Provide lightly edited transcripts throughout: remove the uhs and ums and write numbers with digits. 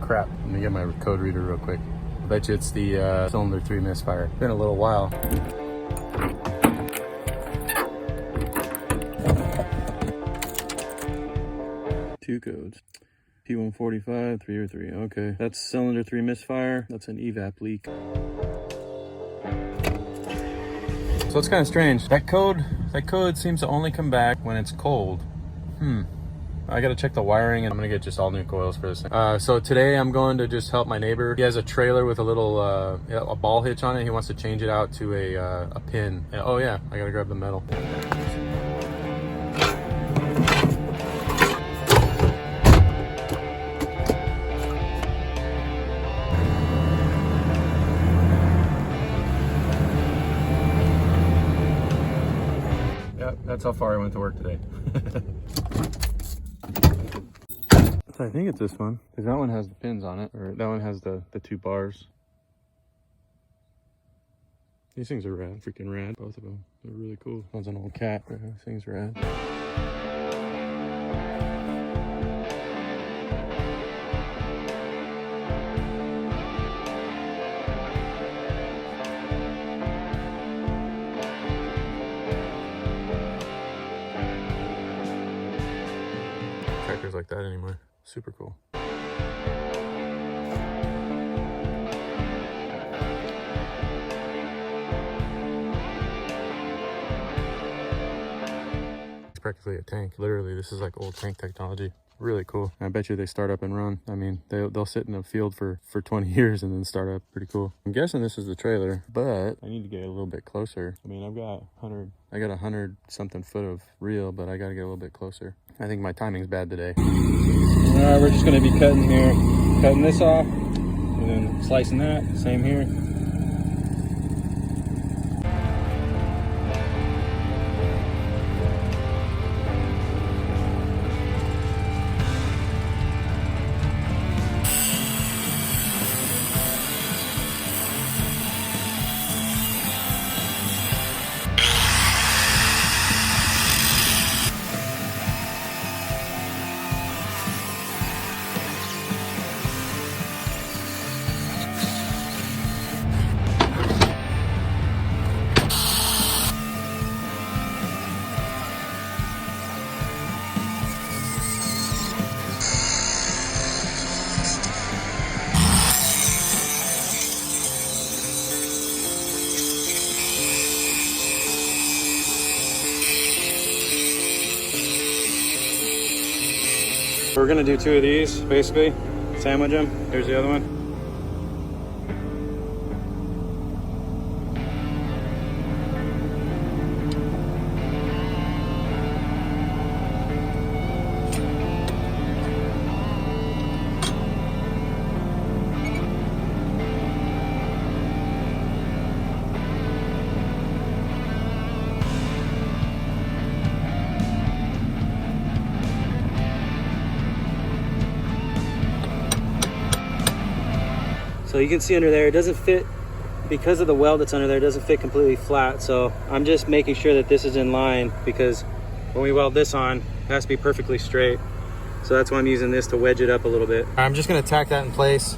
crap. Let me get my code reader real quick. I bet you it's the cylinder 3 misfire. Been a little while. Two codes. P145, 303. Okay, that's cylinder 3 misfire. That's an evap leak. So it's kind of strange. That code seems to only come back when it's cold. I gotta check the wiring, and I'm gonna get just all new coils for this thing. So today I'm going to just help my neighbor. He has a trailer with a little a ball hitch on it. He wants to change it out to a pin. Oh yeah, I gotta grab the metal. Yep, that's how far I went to work today. I think it's this one, because that one has the pins on it, or that one has the 2 bars. These things are rad, freaking rad, both of them. They're really cool. One's an old cat, but this thing's rad. Tractors like that anymore. Super cool. It's practically a tank. Literally, this is like old tank technology. Really cool. I bet you they start up and run. I mean, they'll sit in a field for 20 years and then start up. Pretty cool. I'm guessing this is the trailer, but I need to get a little bit closer. I mean, I got 100 something foot of reel, but I got to get a little bit closer. I think my timing's bad today. All right, we're just going to be cutting here. Cutting this off and then slicing that. Same here. We're gonna do 2 of these, basically. Sandwich them. Here's the other one. So you can see under there, it doesn't fit, because of the weld that's under there, it doesn't fit completely flat. So I'm just making sure that this is in line, because when we weld this on, it has to be perfectly straight. So that's why I'm using this to wedge it up a little bit. I'm just gonna tack that in place.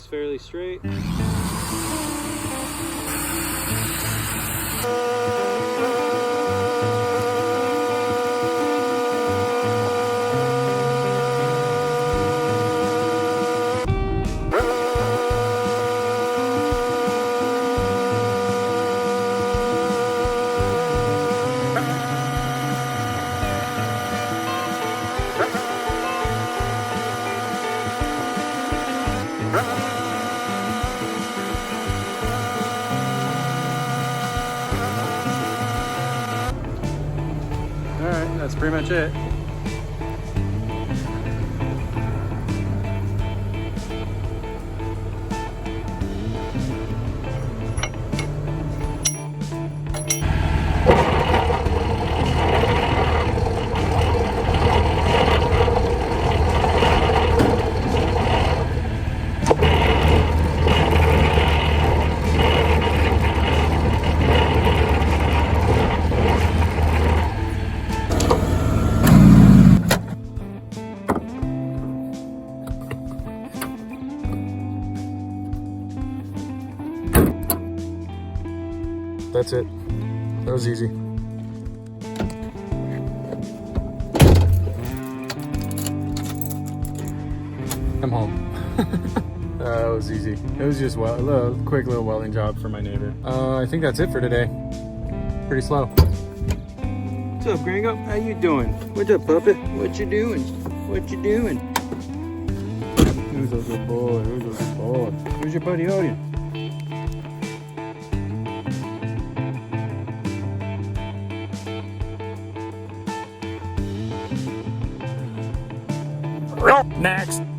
Fairly straight. that's pretty much it. That's it. That was easy. I'm home. That was easy. It was just a quick little welding job for my neighbor. I think that's it for today. Pretty slow. What's up, Gringo? How you doing? What's up, puppet? What you doing? What you doing? Who's a good boy? Who's a good boy? Who's your buddy Odin? Next.